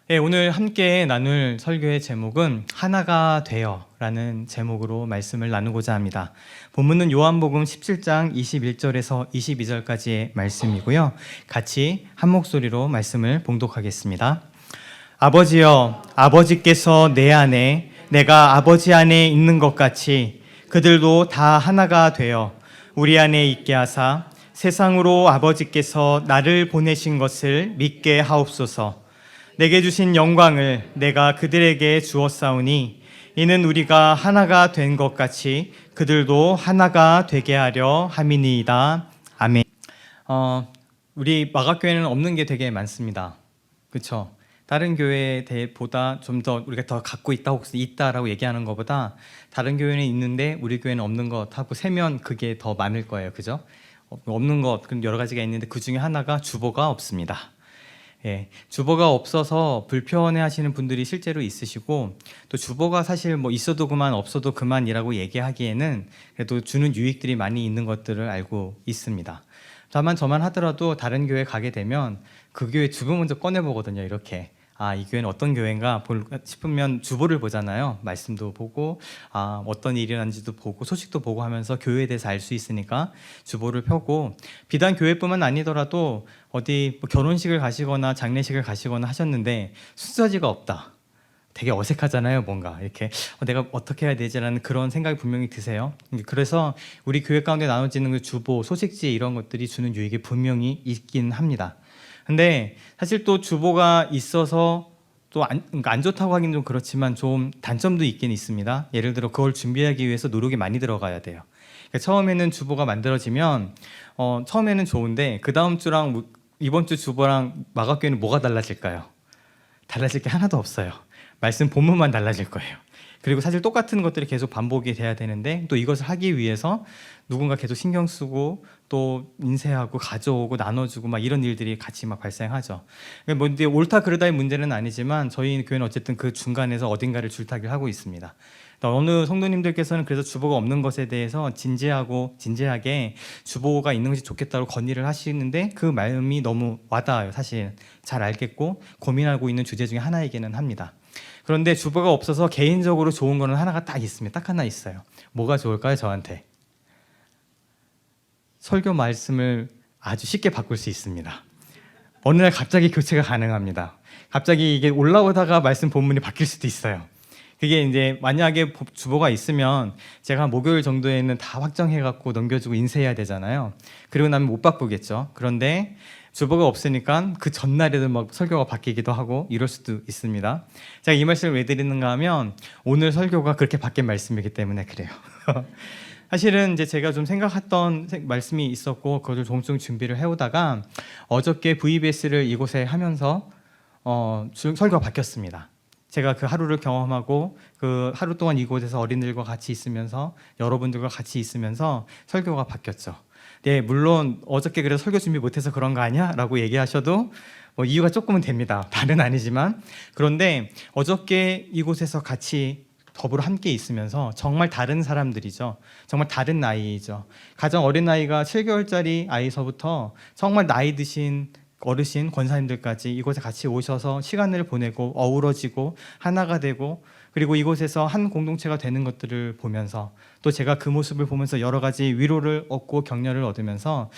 네, 오늘 함께 나눌 설교의 제목은 하나가 되어라는 제목으로 말씀을 나누고자 합니다. 본문은 요한복음 17장 21절에서 22절까지의 말씀이고요. 같이 한 목소리로 말씀을 봉독하겠습니다. 아버지여, 아버지께서 내 안에, 내가 아버지 안에 있는 것 같이 그들도 다 하나가 되어 우리 안에 있게 하사 세상으로 아버지께서 나를 보내신 것을 믿게 하옵소서. 내게 주신 영광을 내가 그들에게 주었사오니 이는 우리가 하나가 된 것 같이 그들도 하나가 되게 하려 함이니이다. 아멘. 우리 마가교회는 없는 게 되게 많습니다. 그렇죠? 다른 교회에 보다 좀 더 우리가 더 갖고 있다 혹시 있다라고 얘기하는 것보다 다른 교회는 있는데 우리 교회는 없는 것하고 세면 그게 더 많을 거예요. 그죠? 없는 것 여러 가지가 있는데 그 중에 하나가 주보가 없습니다. 예, 주보가 없어서 불편해하시는 분들이 실제로 있으시고, 또 주보가 사실 뭐 있어도 그만 없어도 그만이라고 얘기하기에는 그래도 주는 유익들이 많이 있는 것들을 알고 있습니다. 다만 저만 하더라도 다른 교회 가게 되면 그 교회 주보 먼저 꺼내보거든요. 이렇게 이 교회는 어떤 교회인가 싶으면 주보를 보잖아요. 말씀도 보고 어떤 일이 났는지도 보고 소식도 보고 하면서 교회에 대해서 알 수 있으니까 주보를 펴고, 비단 교회뿐만 아니더라도 어디 결혼식을 가시거나 장례식을 가시거나 하셨는데 순서지가 없다. 되게 어색하잖아요. 뭔가 이렇게 내가 어떻게 해야 되지라는 그런 생각이 분명히 드세요. 그래서 우리 교회 가운데 나눠지는 그 주보, 소식지 이런 것들이 주는 유익이 분명히 있긴 합니다. 근데 사실 또 주보가 있어서 또 안 좋다고 하긴 좀 그렇지만 좀 단점도 있긴 있습니다. 예를 들어 그걸 준비하기 위해서 노력이 많이 들어가야 돼요. 그러니까 처음에는 주보가 만들어지면 처음에는 좋은데 그 다음 주랑 이번 주 주보랑 마가교회는 뭐가 달라질까요? 달라질 게 하나도 없어요. 말씀 본문만 달라질 거예요. 그리고 사실 똑같은 것들이 계속 반복이 돼야 되는데 또 이것을 하기 위해서 누군가 계속 신경 쓰고 또 인쇄하고 가져오고 나눠주고 막 이런 일들이 같이 막 발생하죠. 뭐 이제 옳다 그르다의 문제는 아니지만 저희 교회는 어쨌든 그 중간에서 어딘가를 줄타기를 하고 있습니다. 어느 성도님들께서는 그래서 주보가 없는 것에 대해서 진지하게 주보가 있는 것이 좋겠다고 건의를 하시는데 그 마음이 너무 와닿아요. 사실 잘 알겠고 고민하고 있는 주제 중에 하나이기는 합니다. 그런데 주보가 없어서 개인적으로 좋은 거는 하나가 딱 있습니다. 딱 하나 있어요. 뭐가 좋을까요? 저한테 설교 말씀을 아주 쉽게 바꿀 수 있습니다. 어느 날 갑자기 교체가 가능합니다. 갑자기 이게 올라오다가 말씀 본문이 바뀔 수도 있어요. 그게 이제 만약에 주보가 있으면 제가 목요일 정도에는 다 확정해갖고 넘겨주고 인쇄해야 되잖아요. 그리고 나면 못 바꾸겠죠. 그런데 주보가 없으니까 그 전날에도 막 설교가 바뀌기도 하고 이럴 수도 있습니다. 제가 이 말씀을 왜 드리는가 하면 오늘 설교가 그렇게 바뀐 말씀이기 때문에 그래요. 사실은 이제 제가 좀 생각했던 말씀이 있었고 그것을 종종 준비를 해오다가 어저께 VBS를 이곳에 하면서 설교가 바뀌었습니다. 제가 그 하루를 경험하고 그 하루 동안 이곳에서 어린이들과 같이 있으면서 여러분들과 같이 있으면서 설교가 바뀌었죠. 네, 물론 어저께 그래서 설교 준비 못해서 그런 거 아니야? 라고 얘기하셔도 뭐 이유가 조금은 됩니다. 다는 아니지만. 그런데 어저께 이곳에서 같이 더불어 함께 있으면서 정말 다른 사람들이죠. 정말 다른 나이이죠. 가장 어린 나이가 7개월짜리 아이서부터 정말 나이 드신 어르신, 권사님들까지 이곳에 같이 오셔서 시간을 보내고 어우러지고 하나가 되고 그리고 이곳에서 한 공동체가 되는 것들을 보면서 또 제가 그 모습을 보면서 여러 가지 위로를 얻고 격려를 얻으면서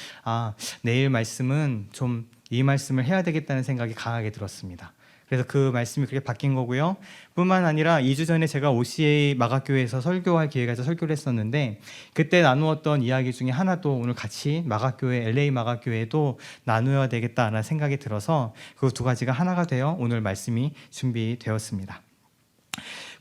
내일 말씀은 좀 이 말씀을 해야 되겠다는 생각이 강하게 들었습니다. 그래서 그 말씀이 그렇게 바뀐 거고요. 뿐만 아니라 2주 전에 제가 OCA 마가교회에서 설교할 기회가 있어서 설교를 했었는데 그때 나누었던 이야기 중에 하나도 오늘 같이 마가교회, LA 마가교회도 나누어야 되겠다라는 생각이 들어서 그 두 가지가 하나가 되어 오늘 말씀이 준비되었습니다.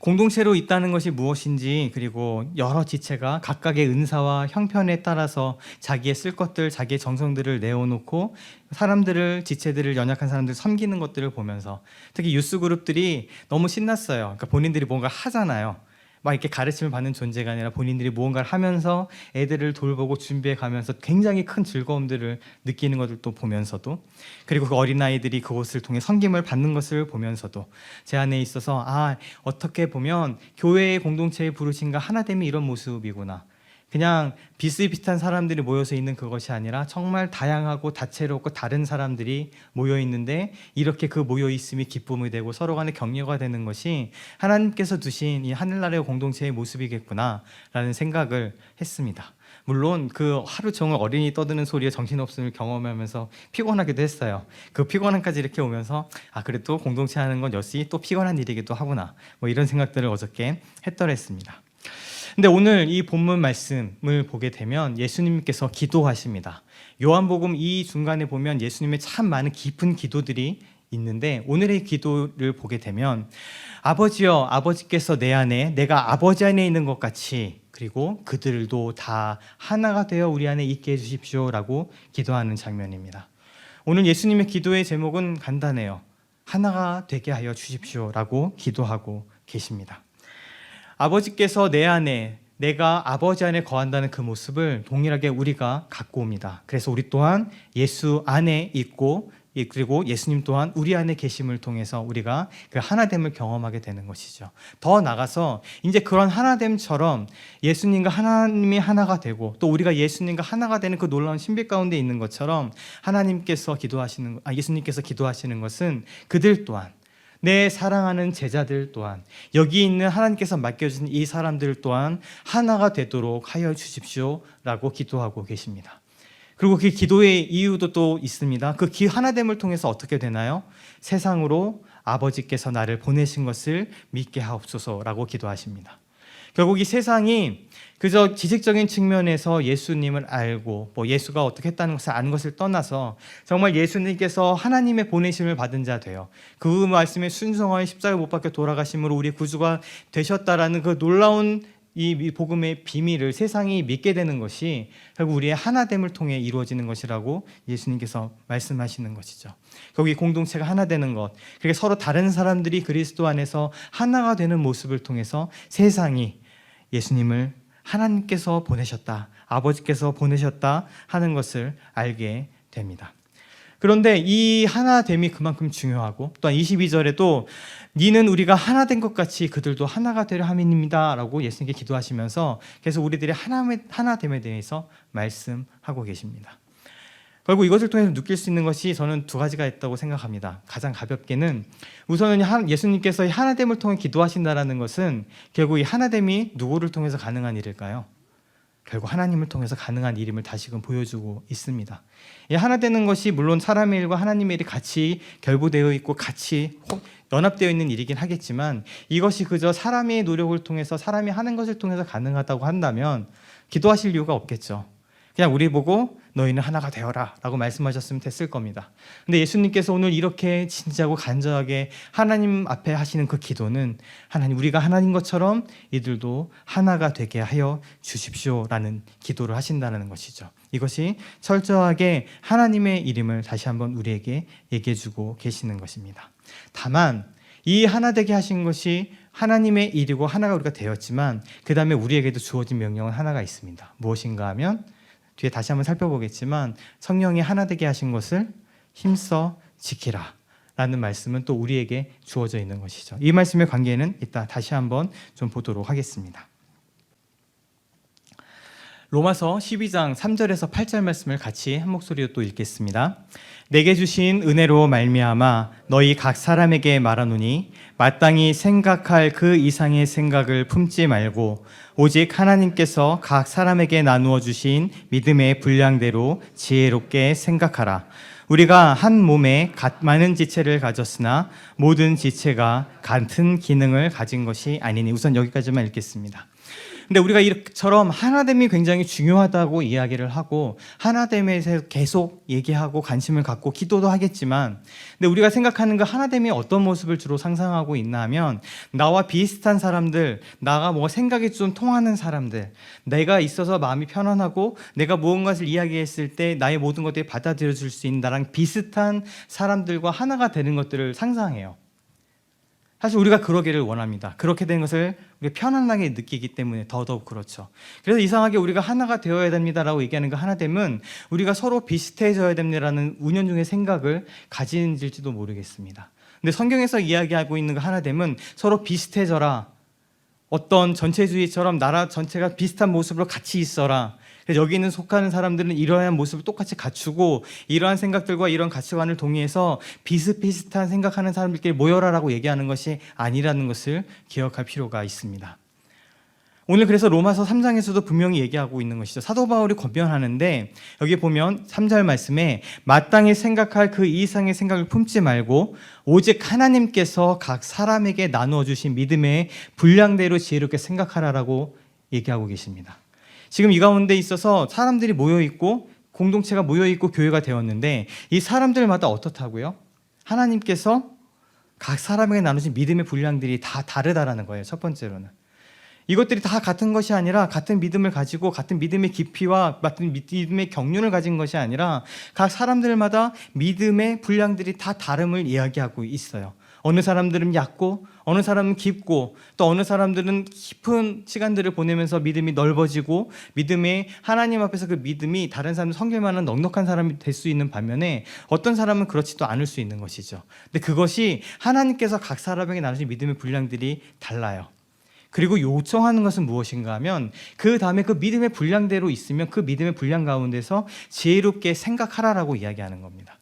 공동체로 있다는 것이 무엇인지 그리고 여러 지체가 각각의 은사와 형편에 따라서 자기의 쓸 것들, 자기의 정성들을 내어놓고 사람들을, 지체들을, 연약한 사람들을 섬기는 것들을 보면서 특히 유스 그룹들이 너무 신났어요. 그러니까 본인들이 뭔가 하잖아요. 막 이렇게 가르침을 받는 존재가 아니라 본인들이 무언가를 하면서 애들을 돌보고 준비해 가면서 굉장히 큰 즐거움들을 느끼는 것들도 보면서도 그리고 그 어린아이들이 그것을 통해 섬김을 받는 것을 보면서도 제 안에 있어서 어떻게 보면 교회의 공동체의 부르심과 하나됨이 이런 모습이구나. 그냥 비슷비슷한 사람들이 모여서 있는 그것이 아니라 정말 다양하고 다채롭고 다른 사람들이 모여 있는데 이렇게 그 모여 있음이 기쁨이 되고 서로 간에 격려가 되는 것이 하나님께서 두신 이 하늘나라의 공동체의 모습이겠구나라는 생각을 했습니다. 물론 그 하루 종일 어린이 떠드는 소리에 정신없음을 경험하면서 피곤하기도 했어요. 그 피곤함까지 이렇게 오면서 그래도 공동체 하는 건 역시 또 피곤한 일이기도 하구나, 뭐 이런 생각들을 어저께 했더랬습니다. 근데 오늘 이 본문 말씀을 보게 되면 예수님께서 기도하십니다. 요한복음 이 중간에 보면 예수님의 참 많은 깊은 기도들이 있는데 오늘의 기도를 보게 되면 아버지여, 아버지께서 내 안에 내가 아버지 안에 있는 것 같이 그리고 그들도 다 하나가 되어 우리 안에 있게 해주십시오라고 기도하는 장면입니다. 오늘 예수님의 기도의 제목은 간단해요. 하나가 되게 하여 주십시오라고 기도하고 계십니다. 아버지께서 내 안에, 내가 아버지 안에 거한다는 그 모습을 동일하게 우리가 갖고 옵니다. 그래서 우리 또한 예수 안에 있고 그리고 예수님 또한 우리 안에 계심을 통해서 우리가 그 하나됨을 경험하게 되는 것이죠. 더 나아가서 이제 그런 하나됨처럼 예수님과 하나님이 하나가 되고 또 우리가 예수님과 하나가 되는 그 놀라운 신비 가운데 있는 것처럼 예수님께서 기도하시는 것은 그들 또한 내 사랑하는 제자들 또한 여기 있는 하나님께서 맡겨주신 이 사람들 또한 하나가 되도록 하여 주십시오라고 기도하고 계십니다. 그리고 그 기도의 이유도 또 있습니다. 그 하나됨을 통해서 어떻게 되나요? 세상으로 아버지께서 나를 보내신 것을 믿게 하옵소서라고 기도하십니다. 결국 이 세상이 그저 지식적인 측면에서 예수님을 알고 예수가 어떻게 했다는 것을 아는 것을 떠나서 정말 예수님께서 하나님의 보내심을 받은 자 되어 그 말씀에 순종하여 십자가에 못 박혀 돌아가심으로 우리 구주가 되셨다라는 그 놀라운 이 복음의 비밀을 세상이 믿게 되는 것이 결국 우리의 하나됨을 통해 이루어지는 것이라고 예수님께서 말씀하시는 것이죠. 결국 이 공동체가 하나 되는 것, 그렇게 서로 다른 사람들이 그리스도 안에서 하나가 되는 모습을 통해서 세상이 예수님을 하나님께서 보내셨다, 아버지께서 보내셨다 하는 것을 알게 됩니다. 그런데 이 하나됨이 그만큼 중요하고 또한 22절에도 니는 우리가 하나 된 것 같이 그들도 하나가 되려 함입니다 라고 예수님께 기도하시면서 계속 우리들의 하나됨에 대해서 말씀하고 계십니다. 결국 이것을 통해서 느낄 수 있는 것이 저는 두 가지가 있다고 생각합니다. 가장 가볍게는 우선은 예수님께서 이 하나됨을 통해 기도하신다는 것은 결국 이 하나됨이 누구를 통해서 가능한 일일까요? 결국 하나님을 통해서 가능한 일임을 다시금 보여주고 있습니다. 이 하나 되는 것이 물론 사람의 일과 하나님의 일이 같이 결부되어 있고 같이 연합되어 있는 일이긴 하겠지만 이것이 그저 사람의 노력을 통해서 사람이 하는 것을 통해서 가능하다고 한다면 기도하실 이유가 없겠죠. 그냥 우리 보고 너희는 하나가 되어라 라고 말씀하셨으면 됐을 겁니다. 근데 예수님께서 오늘 이렇게 진지하고 간절하게 하나님 앞에 하시는 그 기도는 하나님, 우리가 하나님 것처럼 이들도 하나가 되게 하여 주십시오라는 기도를 하신다는 것이죠. 이것이 철저하게 하나님의 이름을 다시 한번 우리에게 얘기해 주고 계시는 것입니다. 다만 이 하나 되게 하신 것이 하나님의 일이고 하나가 우리가 되었지만 그 다음에 우리에게도 주어진 명령은 하나가 있습니다. 무엇인가 하면 뒤에 다시 한번 살펴보겠지만 성령이 하나 되게 하신 것을 힘써 지키라 라는 말씀은 또 우리에게 주어져 있는 것이죠. 이 말씀의 관계는 이따 다시 한번 좀 보도록 하겠습니다. 로마서 12장 3절에서 8절 말씀을 같이 한 목소리로 또 읽겠습니다. 내게 주신 은혜로 말미암아 너희 각 사람에게 말하노니 마땅히 생각할 그 이상의 생각을 품지 말고 오직 하나님께서 각 사람에게 나누어 주신 믿음의 분량대로 지혜롭게 생각하라. 우리가 한 몸에 많은 지체를 가졌으나 모든 지체가 같은 기능을 가진 것이 아니니. 우선 여기까지만 읽겠습니다. 근데 우리가 이처럼 하나됨이 굉장히 중요하다고 이야기를 하고 하나됨에 대해서 계속 얘기하고 관심을 갖고 기도도 하겠지만, 근데 우리가 생각하는 그 하나됨이 어떤 모습을 주로 상상하고 있나 하면 나와 비슷한 사람들, 나가 뭐 생각이 좀 통하는 사람들, 내가 있어서 마음이 편안하고 내가 무언가를 이야기했을 때 나의 모든 것들이 받아들여 줄 수 있는 나랑 비슷한 사람들과 하나가 되는 것들을 상상해요. 사실 우리가 그러기를 원합니다. 그렇게 된 것을 우리가 편안하게 느끼기 때문에 더더욱 그렇죠. 그래서 이상하게 우리가 하나가 되어야 됩니다라고 얘기하는 그 하나됨은 우리가 서로 비슷해져야 됩니다라는 은연중의 생각을 가진지도 모르겠습니다. 근데 성경에서 이야기하고 있는 그 하나됨은 서로 비슷해져라, 어떤 전체주의처럼 나라 전체가 비슷한 모습으로 같이 있어라. 그래서 여기 있는 속하는 사람들은 이러한 모습을 똑같이 갖추고 이러한 생각들과 이런 가치관을 동의해서 비슷비슷한 생각하는 사람들끼리 모여라라고 얘기하는 것이 아니라는 것을 기억할 필요가 있습니다. 오늘 그래서 로마서 3장에서도 분명히 얘기하고 있는 것이죠. 사도 바울이 권면하는데 여기 보면 3절 말씀에 마땅히 생각할 그 이상의 생각을 품지 말고 오직 하나님께서 각 사람에게 나누어 주신 믿음의 분량대로 지혜롭게 생각하라라고 얘기하고 계십니다. 지금 이 가운데 있어서 사람들이 모여있고 공동체가 모여있고 교회가 되었는데 이 사람들마다 어떻다고요? 하나님께서 각 사람에게 나누신 믿음의 분량들이 다 다르다라는 거예요. 첫 번째로는 이것들이 다 같은 것이 아니라 같은 믿음을 가지고 같은 믿음의 깊이와 같은 믿음의 경륜을 가진 것이 아니라 각 사람들마다 믿음의 분량들이 다 다름을 이야기하고 있어요. 어느 사람들은 얕고 어느 사람은 깊고 또 어느 사람들은 깊은 시간들을 보내면서 믿음이 넓어지고 믿음의 하나님 앞에서 그 믿음이 다른 사람들 섬길 만한 넉넉한 사람이 될 수 있는 반면에 어떤 사람은 그렇지도 않을 수 있는 것이죠. 근데 그것이 하나님께서 각 사람에게 나누신 믿음의 분량들이 달라요. 그리고 요청하는 것은 무엇인가 하면 그 다음에 그 믿음의 분량대로 있으면 그 믿음의 분량 가운데서 지혜롭게 생각하라라고 이야기하는 겁니다.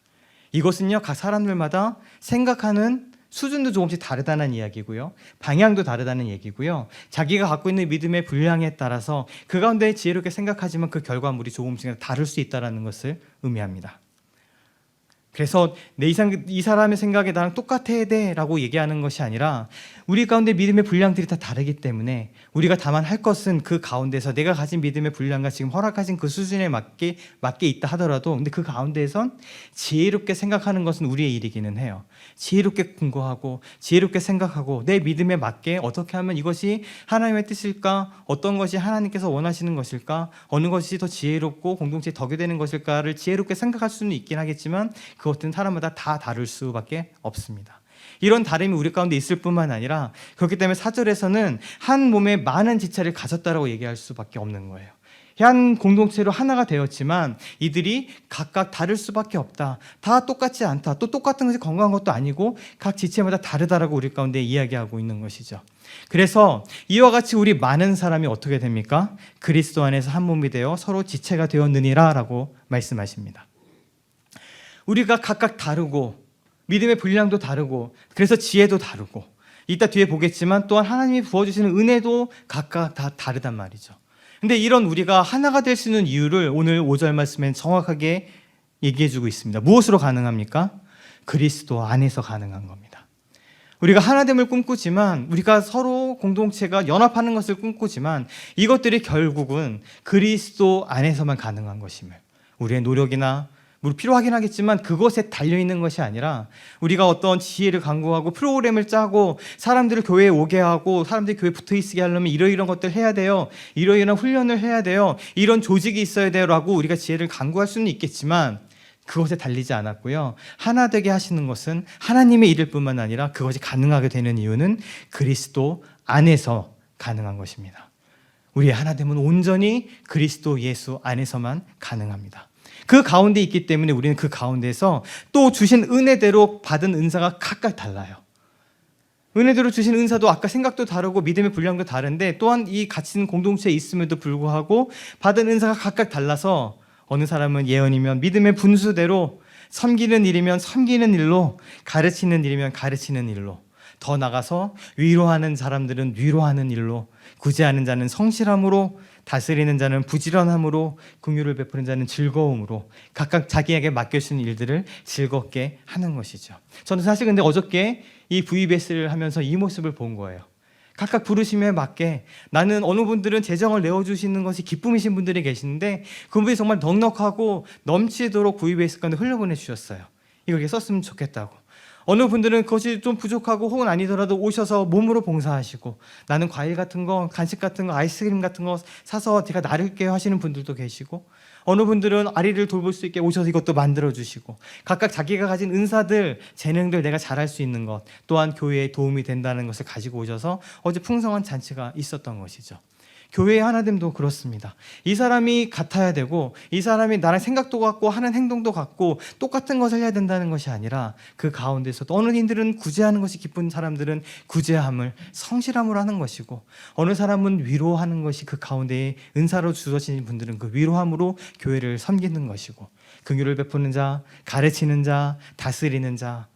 이것은요 각 사람들마다 생각하는 수준도 조금씩 다르다는 이야기고요. 방향도 다르다는 얘기고요. 자기가 갖고 있는 믿음의 분량에 따라서 그 가운데 지혜롭게 생각하지만 그 결과물이 조금씩 다를 수 있다는 것을 의미합니다. 그래서 이 사람의 생각에 나랑 똑같아야 돼라고 얘기하는 것이 아니라 우리 가운데 믿음의 분량들이 다 다르기 때문에 우리가 다만 할 것은 그 가운데서 내가 가진 믿음의 분량과 지금 허락하신 그 수준에 맞게 있다 하더라도 근데 그 가운데에선 지혜롭게 생각하는 것은 우리의 일이기는 해요. 지혜롭게 궁고하고 지혜롭게 생각하고 내 믿음에 맞게 어떻게 하면 이것이 하나님의 뜻일까? 어떤 것이 하나님께서 원하시는 것일까? 어느 것이 더 지혜롭고 공동체에 덕이 되는 것일까를 지혜롭게 생각할 수는 있긴 하겠지만 그것은 사람마다 다 다를 수밖에 없습니다. 이런 다름이 우리 가운데 있을 뿐만 아니라 그렇기 때문에 4절에서는 한 몸에 많은 지체를 가졌다라고 얘기할 수밖에 없는 거예요. 한 공동체로 하나가 되었지만 이들이 각각 다를 수밖에 없다. 다 똑같지 않다. 또 똑같은 것이 건강한 것도 아니고 각 지체마다 다르다라고 우리 가운데 이야기하고 있는 것이죠. 그래서 이와 같이 우리 많은 사람이 어떻게 됩니까? 그리스도 안에서 한 몸이 되어 서로 지체가 되었느니라 라고 말씀하십니다. 우리가 각각 다르고 믿음의 분량도 다르고 그래서 지혜도 다르고 이따 뒤에 보겠지만 또한 하나님이 부어주시는 은혜도 각각 다 다르단 말이죠. 근데 이런 우리가 하나가 될 수 있는 이유를 오늘 5절 말씀엔 정확하게 얘기해주고 있습니다. 무엇으로 가능합니까? 그리스도 안에서 가능한 겁니다. 우리가 하나됨을 꿈꾸지만 우리가 서로 공동체가 연합하는 것을 꿈꾸지만 이것들이 결국은 그리스도 안에서만 가능한 것임을 우리의 노력이나 물론 필요하긴 하겠지만 그것에 달려있는 것이 아니라 우리가 어떤 지혜를 강구하고 프로그램을 짜고 사람들을 교회에 오게 하고 사람들이 교회에 붙어있게 하려면 이러이러한 것들 해야 돼요. 이러이러한 훈련을 해야 돼요. 이런 조직이 있어야 돼요 라고 우리가 지혜를 강구할 수는 있겠지만 그것에 달리지 않았고요. 하나 되게 하시는 것은 하나님의 일일 뿐만 아니라 그것이 가능하게 되는 이유는 그리스도 안에서 가능한 것입니다. 우리의 하나됨은 온전히 그리스도 예수 안에서만 가능합니다. 그 가운데 있기 때문에 우리는 그 가운데서 또 주신 은혜대로 받은 은사가 각각 달라요. 은혜대로 주신 은사도 아까 생각도 다르고 믿음의 분량도 다른데 또한 이 같은 공동체에 있음에도 불구하고 받은 은사가 각각 달라서 어느 사람은 예언이면 믿음의 분수대로 섬기는 일이면 섬기는 일로 가르치는 일이면 가르치는 일로 더 나가서 위로하는 사람들은 위로하는 일로 구제하는 자는 성실함으로 다스리는 자는 부지런함으로 긍휼을 베푸는 자는 즐거움으로 각각 자기에게 맡겨주신 일들을 즐겁게 하는 것이죠. 저는 사실 근데 어저께 이 VBS를 하면서 이 모습을 본 거예요. 각각 부르심에 맞게 나는 어느 분들은 재정을 내어주시는 것이 기쁨이신 분들이 계시는데 그분이 정말 넉넉하고 넘치도록 VBS 가운데 흘려보내 주셨어요. 이거 이렇게 썼으면 좋겠다고. 어느 분들은 그것이 좀 부족하고 혹은 아니더라도 오셔서 몸으로 봉사하시고 나는 과일 같은 거, 간식 같은 거, 아이스크림 같은 거 사서 제가 나를게요 하시는 분들도 계시고 어느 분들은 아리를 돌볼 수 있게 오셔서 이것도 만들어주시고 각각 자기가 가진 은사들, 재능들 내가 잘할 수 있는 것 또한 교회에 도움이 된다는 것을 가지고 오셔서 어제 풍성한 잔치가 있었던 것이죠. 교회의 하나됨도 그렇습니다. 이 사람이 같아야 되고 이 사람이 나랑 생각도 같고 하는 행동도 같고 똑같은 것을 해야 된다는 것이 아니라 그 가운데서도 어느 이들은 구제하는 것이 기쁜 사람들은 구제함을 성실함으로 하는 것이고 어느 사람은 위로하는 것이 그 가운데에 은사로 주어진 분들은 그 위로함으로 교회를 섬기는 것이고 긍휼을 베푸는 자, 가르치는 자, 다스리는 자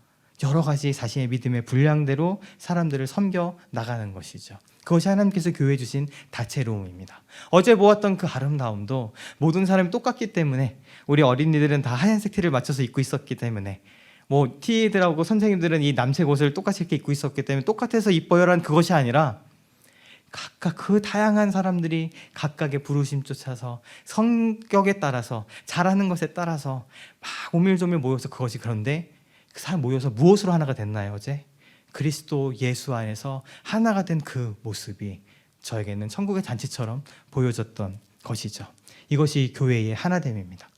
여러 가지 자신의 믿음의 분량대로 사람들을 섬겨 나가는 것이죠. 그것이 하나님께서 교회에 주신 다채로움입니다. 어제 보았던 그 아름다움도 모든 사람이 똑같기 때문에 우리 어린이들은 다 하얀색 티를 맞춰서 입고 있었기 때문에 뭐 티들하고 선생님들은 이 남색 옷을 똑같이 이렇게 입고 있었기 때문에 똑같아서 이뻐요라는 그것이 아니라 각각 그 다양한 사람들이 각각의 부르심 쫓아서 성격에 따라서 잘하는 것에 따라서 막 오밀조밀 모여서 그것이 그런데 그 사람 모여서 무엇으로 하나가 됐나요 어제? 그리스도 예수 안에서 하나가 된 그 모습이 저에게는 천국의 잔치처럼 보여졌던 것이죠. 이것이 교회의 하나됨입니다.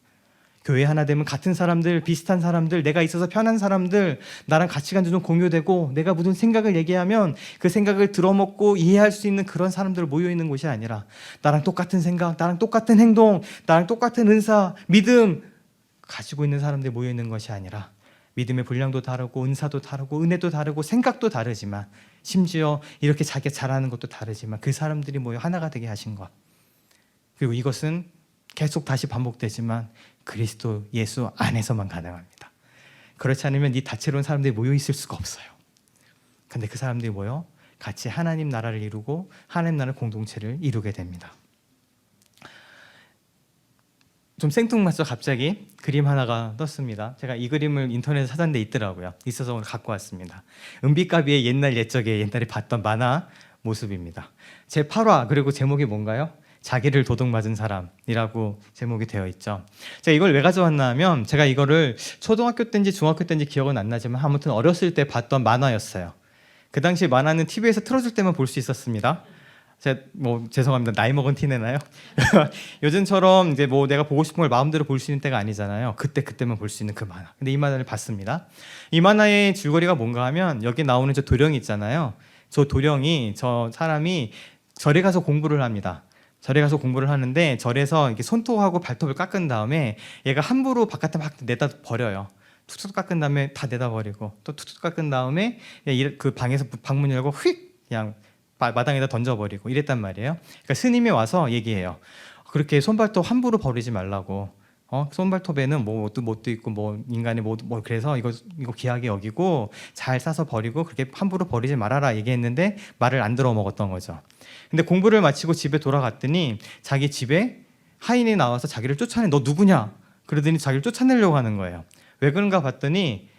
교회의 하나됨은 같은 사람들, 비슷한 사람들, 내가 있어서 편한 사람들, 나랑 가치관도 좀 공유되고 내가 무슨 생각을 얘기하면 그 생각을 들어먹고 이해할 수 있는 그런 사람들 모여있는 곳이 아니라 나랑 똑같은 생각, 나랑 똑같은 행동, 나랑 똑같은 은사, 믿음 가지고 있는 사람들이 모여있는 것이 아니라 믿음의 분량도 다르고 은사도 다르고 은혜도 다르고 생각도 다르지만 심지어 이렇게 자기가 잘하는 것도 다르지만 그 사람들이 모여 하나가 되게 하신 것. 그리고 이것은 계속 다시 반복되지만 그리스도 예수 안에서만 가능합니다. 그렇지 않으면 이 다채로운 사람들이 모여 있을 수가 없어요. 근데 그 사람들이 모여 같이 하나님 나라를 이루고 하나님 나라 공동체를 이루게 됩니다. 좀 생뚱맞죠? 갑자기 그림 하나가 떴습니다. 제가 이 그림을 인터넷에 찾았는데 있더라고요. 있어서 오늘 갖고 왔습니다. 은비가비의 옛날에 봤던 만화 모습입니다. 제 8화 그리고 제목이 뭔가요? 자기를 도둑맞은 사람이라고 제목이 되어 있죠. 제가 이걸 왜 가져왔나 하면 제가 이거를 초등학교 때인지 중학교 때인지 기억은 안 나지만 아무튼 어렸을 때 봤던 만화였어요. 그 당시 만화는 TV에서 틀어줄 때만 볼 수 있었습니다. 제가 뭐 죄송합니다. 나이 먹은 티 내나요? 요즘처럼 이제 뭐 내가 보고 싶은 걸 마음대로 볼 수 있는 때가 아니잖아요. 그때만 볼 수 있는 그 만화. 근데 이 만화를 봤습니다. 이 만화의 줄거리가 뭔가 하면 여기 나오는 저 도령이 있잖아요. 저 사람이 절에 가서 공부를 합니다. 절에 가서 공부를 하는데 절에서 이렇게 손톱하고 발톱을 깎은 다음에 얘가 함부로 바깥에 막 내다 버려요. 툭툭 깎은 다음에 다 내다 버리고 또 툭툭 깎은 다음에 그 방에서 방문 열고 휙 그냥 마당에다 던져버리고 이랬단 말이에요. 그러니까 스님이 와서 얘기해요. 그렇게 손발톱 함부로 버리지 말라고. 손발톱에는 뭐 못도 있고 뭐 인간이 뭐 그래서 이거 귀하게 여기고 잘 싸서 버리고 그렇게 함부로 버리지 말아라 얘기했는데 말을 안 들어 먹었던 거죠. 근데 공부를 마치고 집에 돌아갔더니 자기 집에 하인이 나와서 자기를 쫓아내. 너 누구냐? 그러더니 자기를 쫓아내려고 하는 거예요. 왜 그런가 봤더니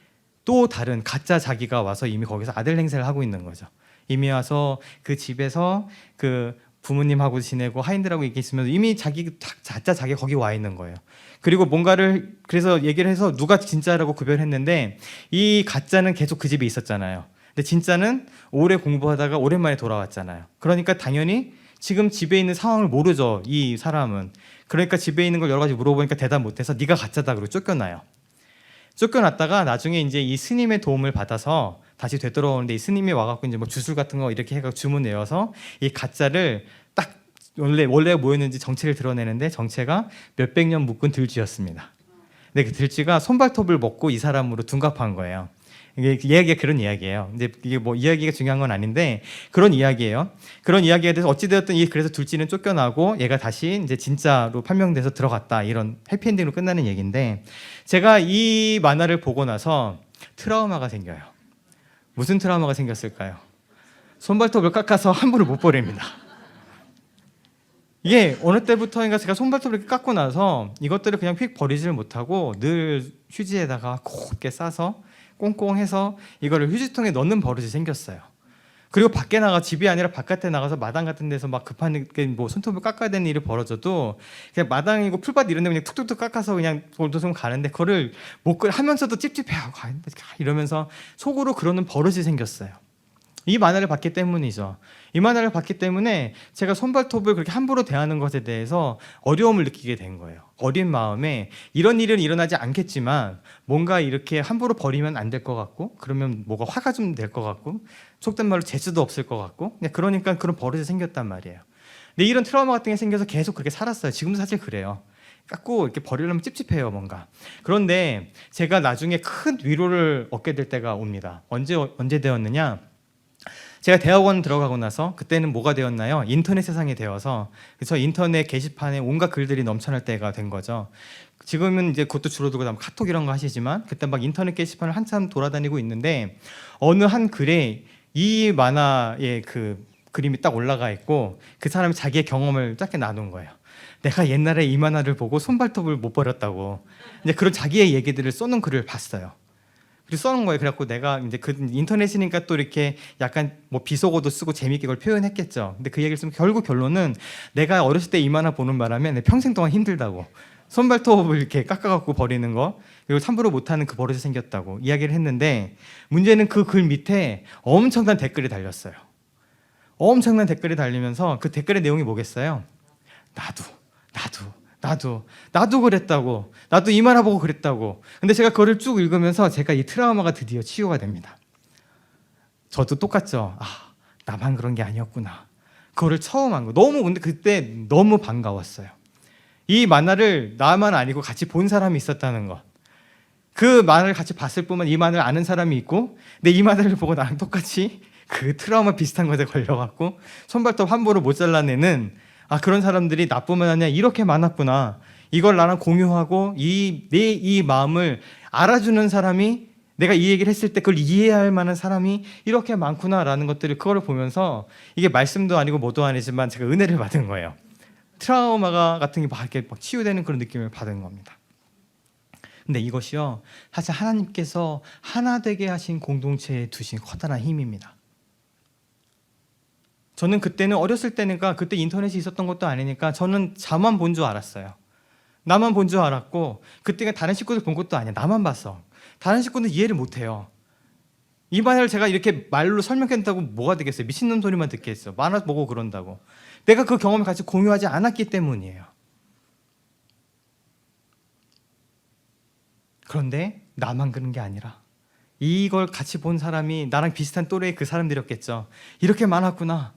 또 다른 가짜 자기가 와서 이미 거기서 아들 행세를 하고 있는 거죠. 이미 와서 그 집에서 그 부모님하고 지내고 하인들하고 이렇게 있으면 이미 가짜 자기가 거기 와 있는 거예요. 그리고 뭔가를 그래서 얘기를 해서 누가 진짜라고 구별했는데 이 가짜는 계속 그 집에 있었잖아요. 근데 진짜는 오래 공부하다가 오랜만에 돌아왔잖아요. 그러니까 당연히 지금 집에 있는 상황을 모르죠. 이 사람은. 그러니까 집에 있는 걸 여러 가지 물어보니까 대답 못해서 네가 가짜다 그러고 쫓겨나요. 쫓겨났다가 나중에 이제 이 스님의 도움을 받아서 다시 되돌아오는데 이 스님이 와갖고 이제 뭐 주술 같은 거 이렇게 해갖고 주문 내어서 이 가짜를 딱 원래 뭐였는지 정체를 드러내는데 정체가 몇백 년 묶은 들쥐였습니다. 근데 그 들쥐가 손발톱을 먹고 이 사람으로 둔갑한 거예요. 이게 이야기가 그런 이야기예요. 근데 이게 뭐 이야기가 중요한 건 아닌데 그런 이야기예요. 그런 이야기에 대해서 어찌되었든 그래서 둘째는 쫓겨나고 얘가 다시 이제 진짜로 판명돼서 들어갔다 이런 해피엔딩으로 끝나는 얘기인데 제가 이 만화를 보고 나서 트라우마가 생겨요. 무슨 트라우마가 생겼을까요? 손발톱을 깎아서 함부로 못 버립니다. 이게 어느 때부터인가 제가 손발톱을 이렇게 깎고 나서 이것들을 그냥 휙 버리지를 못하고 늘 휴지에다가 곱게 싸서 꽁꽁해서 이거를 휴지통에 넣는 버릇이 생겼어요. 그리고 밖에 나가 집이 아니라 바깥에 나가서 마당 같은 데서 막 급한 뭐 손톱을 깎아야 되는 일이 벌어져도 그냥 마당이고 풀밭 이런 데 그냥 툭툭툭 깎아서 그냥 돌도좀 가는데 그거를 못 하면서도 찝찝해하고 이러면서 속으로 그러는 버릇이 생겼어요. 이 만화를 봤기 때문이죠. 이 만화를 봤기 때문에 제가 손발톱을 그렇게 함부로 대하는 것에 대해서 어려움을 느끼게 된 거예요. 어린 마음에 이런 일은 일어나지 않겠지만 뭔가 이렇게 함부로 버리면 안 될 것 같고 그러면 뭐가 화가 좀 될 것 같고 속된 말로 재주도 없을 것 같고 그러니까 그런 버릇이 생겼단 말이에요. 근데 이런 트라우마 같은 게 생겨서 계속 그렇게 살았어요. 지금도 사실 그래요. 깎고 이렇게 버리려면 찝찝해요, 뭔가. 그런데 제가 나중에 큰 위로를 얻게 될 때가 옵니다. 언제 되었느냐? 제가 대학원 들어가고 나서 그때는 뭐가 되었나요? 인터넷 세상이 되어서, 그래서 인터넷 게시판에 온갖 글들이 넘쳐날 때가 된 거죠. 지금은 이제 그것도 줄어들고 카톡 이런 거 하시지만 그때 막 인터넷 게시판을 한참 돌아다니고 있는데 어느 한 글에 이 만화의 그 그림이 딱 올라가 있고 그 사람이 자기의 경험을 짧게 나눈 거예요. 내가 옛날에 이 만화를 보고 손발톱을 못 버렸다고, 이제 그런 자기의 얘기들을 써놓은 글을 봤어요. 그리고 써놓은 거예요. 그래갖고 내가 이제 그 인터넷이니까 또 이렇게 약간 뭐 비속어도 쓰고 재밌게 그걸 표현했겠죠. 근데 그 얘기를 쓰면 결국 결론은 내가 어렸을 때 이 만화 보는 바람에 내 평생 동안 힘들다고, 손발톱을 이렇게 깎아갖고 버리는 거, 그리고 함부로 못하는 그 버릇이 생겼다고 이야기를 했는데, 문제는 그 글 밑에 엄청난 댓글이 달렸어요. 엄청난 댓글이 달리면서 그 댓글의 내용이 뭐겠어요? 나도 그랬다고, 나도 이 만화 보고 그랬다고. 근데 제가 그거를 쭉 읽으면서 제가 이 트라우마가 드디어 치유가 됩니다. 저도 똑같죠. 나만 그런 게 아니었구나. 그거를 처음 한 거. 근데 그때 너무 반가웠어요. 이 만화를 나만 아니고 같이 본 사람이 있었다는 것. 그 만화를 같이 봤을 뿐만 이 만화를 아는 사람이 있고, 근데 이 만화를 보고 나랑 똑같이 그 트라우마 비슷한 것에 걸려갖고 손발톱 함부로 못 잘라내는 그런 사람들이 나뿐만 아니라 이렇게 많았구나. 이걸 나랑 공유하고 이 마음을 알아주는 사람이, 내가 이 얘기를 했을 때 그걸 이해할 만한 사람이 이렇게 많구나라는 것들을, 그거를 보면서 이게 말씀도 아니고 뭐도 아니지만 제가 은혜를 받은 거예요. 트라우마가 같은 게 막 이렇게 막 치유되는 그런 느낌을 받은 겁니다. 근데 이것이요, 사실 하나님께서 하나 되게 하신 공동체에 두신 커다란 힘입니다. 저는 그때는 어렸을 때니까, 그때 인터넷이 있었던 것도 아니니까 저는 저만 본 줄 알았어요. 나만 본 줄 알았고, 그때가 다른 식구들 본 것도 아니야. 나만 봤어. 다른 식구는 이해를 못해요. 이 만화를 제가 이렇게 말로 설명한다고 뭐가 되겠어요? 미친놈 소리만 듣겠어. 만화 보고 그런다고. 내가 그 경험을 같이 공유하지 않았기 때문이에요. 그런데 나만 그런 게 아니라 이걸 같이 본 사람이 나랑 비슷한 또래의 그 사람들이었겠죠. 이렇게 많았구나.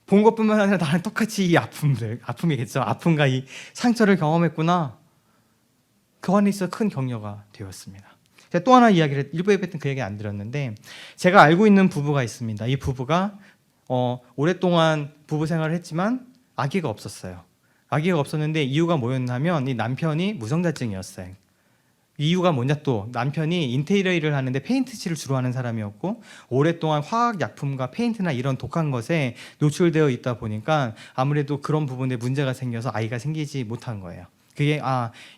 본 것뿐만 아니라 나랑 똑같이 이 아픔이겠죠. 아픔과 이 상처를 경험했구나. 그 안에 있어 큰 격려가 되었습니다. 제가 또 하나 이야기를, 일부에 뱉은 그 얘기 안 드렸는데, 제가 알고 있는 부부가 있습니다. 이 부부가 오랫동안 부부 생활을 했지만 아기가 없었어요. 아기가 없었는데 이유가 뭐였냐면 이 남편이 무성자증이었어요. 이유가 뭐냐, 또 남편이 인테리어 일을 하는데 페인트 칠을 주로 하는 사람이었고 오랫동안 화학약품과 페인트나 이런 독한 것에 노출되어 있다 보니까 아무래도 그런 부분에 문제가 생겨서 아이가 생기지 못한 거예요. 그게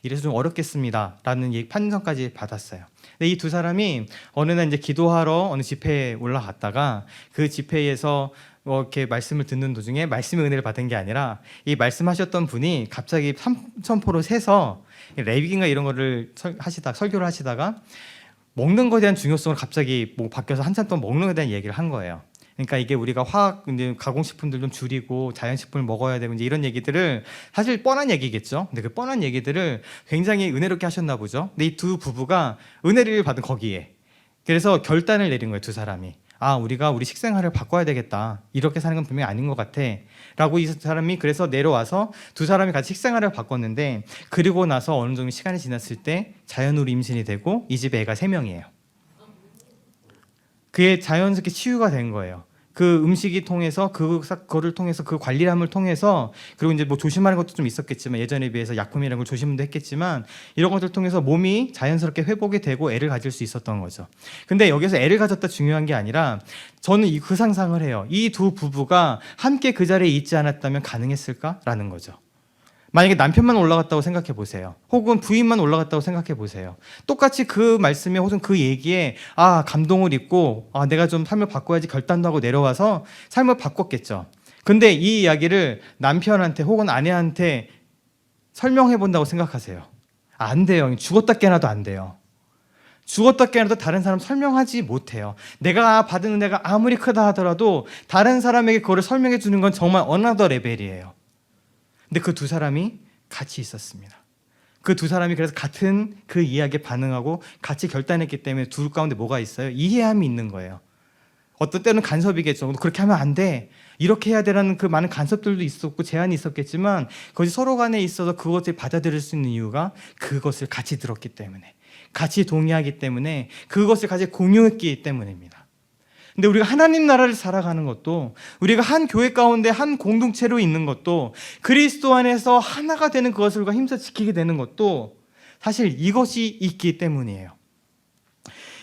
이래서 좀 어렵겠습니다 라는 판정까지 받았어요. 근데 이 두 사람이 어느 날 이제 기도하러 어느 집회에 올라갔다가 그 집회에서 이렇게 말씀을 듣는 도중에 말씀의 은혜를 받은 게 아니라 이 말씀하셨던 분이 갑자기 삼천포로 세서 레깅인가 이런 거를 설교를 하시다가 먹는 거에 대한 중요성을 갑자기 바뀌어서 한참 동안 먹는 거에 대한 얘기를 한 거예요. 그러니까 이게 우리가 가공식품들 좀 줄이고 자연식품을 먹어야 되고 이제 이런 얘기들을, 사실 뻔한 얘기겠죠. 근데 그 뻔한 얘기들을 굉장히 은혜롭게 하셨나 보죠. 근데 이 두 부부가 은혜를 받은 거기에, 그래서 결단을 내린 거예요. 두 사람이. 우리가 우리 식생활을 바꿔야 되겠다. 이렇게 사는 건 분명히 아닌 것 같아. 라고 이 사람이 그래서 내려와서 두 사람이 같이 식생활을 바꿨는데, 그리고 나서 어느 정도 시간이 지났을 때 자연으로 임신이 되고 이 집에 애가 3명이에요. 그게 자연스럽게 치유가 된 거예요. 그 음식이 통해서 그거를 통해서 그 관리함을 통해서, 그리고 이제 조심하는 것도 좀 있었겠지만 예전에 비해서 약품이라는 걸 조심도 했겠지만 이런 것들 통해서 몸이 자연스럽게 회복이 되고 애를 가질 수 있었던 거죠. 근데 여기서 애를 가졌다 중요한 게 아니라, 저는 그 상상을 해요. 이 두 부부가 함께 그 자리에 있지 않았다면 가능했을까라는 거죠. 만약에 남편만 올라갔다고 생각해 보세요. 혹은 부인만 올라갔다고 생각해 보세요. 똑같이 그 말씀에 혹은 그 얘기에 감동을 입고 내가 좀 삶을 바꿔야지 결단도 하고 내려와서 삶을 바꿨겠죠. 근데 이 이야기를 남편한테 혹은 아내한테 설명해 본다고 생각하세요. 안 돼요. 죽었다 깨어나도 안 돼요. 죽었다 깨어나도 다른 사람 설명하지 못해요. 내가 받은 은혜가 아무리 크다 하더라도 다른 사람에게 그거를 설명해 주는 건 정말 어나더 레벨이에요. 근데 그 두 사람이 같이 있었습니다. 그 두 사람이 그래서 같은 그 이야기에 반응하고 같이 결단했기 때문에 둘 가운데 뭐가 있어요? 이해함이 있는 거예요. 어떤 때는 간섭이겠죠. 그렇게 하면 안 돼. 이렇게 해야 되라는 그 많은 간섭들도 있었고 제한이 있었겠지만 그것이 서로 간에 있어서 그것을 받아들일 수 있는 이유가 그것을 같이 들었기 때문에, 같이 동의하기 때문에, 그것을 같이 공유했기 때문입니다. 근데 우리가 하나님 나라를 살아가는 것도, 우리가 한 교회 가운데 한 공동체로 있는 것도, 그리스도 안에서 하나가 되는 그것을 우리가 힘써 지키게 되는 것도 사실 이것이 있기 때문이에요.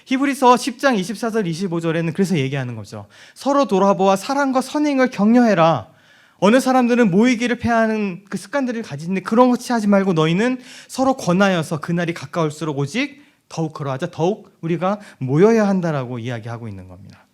히브리서 10장 24절 25절에는 그래서 얘기하는 거죠. 서로 돌아보아 사랑과 선행을 격려해라. 어느 사람들은 모이기를 패하는 그 습관들을 가지는데 그런 것이 하지 말고 너희는 서로 권하여서 그날이 가까울수록 오직 더욱 그러하자, 더욱 우리가 모여야 한다라고 이야기하고 있는 겁니다.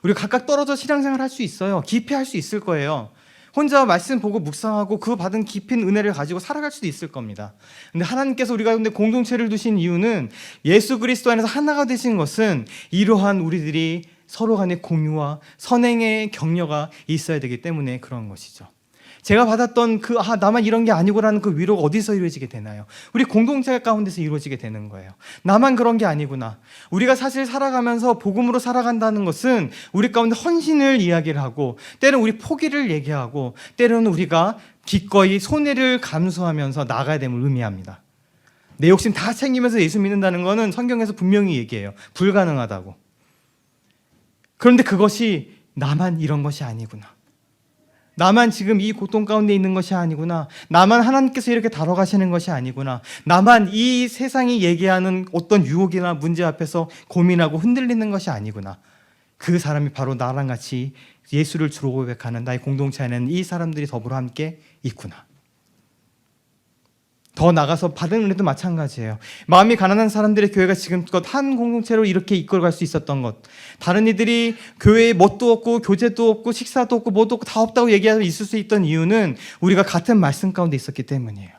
우리가 각각 떨어져 신앙생활 할 수 있어요. 깊이 할 수 있을 거예요. 혼자 말씀 보고 묵상하고 그 받은 깊은 은혜를 가지고 살아갈 수도 있을 겁니다. 근데 하나님께서 우리 가운데 공동체를 두신 이유는, 예수 그리스도 안에서 하나가 되신 것은 이러한 우리들이 서로 간의 공유와 선행의 격려가 있어야 되기 때문에 그런 것이죠. 제가 받았던 나만 이런 게 아니구라는 그 위로가 어디서 이루어지게 되나요? 우리 공동체 가운데서 이루어지게 되는 거예요. 나만 그런 게 아니구나. 우리가 사실 살아가면서 복음으로 살아간다는 것은 우리 가운데 헌신을 이야기를 하고, 때로는 우리 포기를 얘기하고, 때로는 우리가 기꺼이 손해를 감수하면서 나가야 됨을 의미합니다. 내 욕심 다 챙기면서 예수 믿는다는 것은 성경에서 분명히 얘기해요. 불가능하다고. 그런데 그것이 나만 이런 것이 아니구나. 나만 지금 이 고통 가운데 있는 것이 아니구나. 나만 하나님께서 이렇게 다뤄가시는 것이 아니구나. 나만 이 세상이 얘기하는 어떤 유혹이나 문제 앞에서 고민하고 흔들리는 것이 아니구나. 그 사람이 바로 나랑 같이 예수를 주로 고백하는 나의 공동체 안에는 이 사람들이 더불어 함께 있구나. 더 나가서 받은 은혜도 마찬가지예요. 마음이 가난한 사람들의 교회가 지금껏 한 공동체로 이렇게 이끌어갈 수 있었던 것, 다른 이들이 교회에 뭣도 없고 교제도 없고 식사도 없고 뭐도 없고 다 없다고 얘기하고 있을 수 있던 이유는 우리가 같은 말씀 가운데 있었기 때문이에요.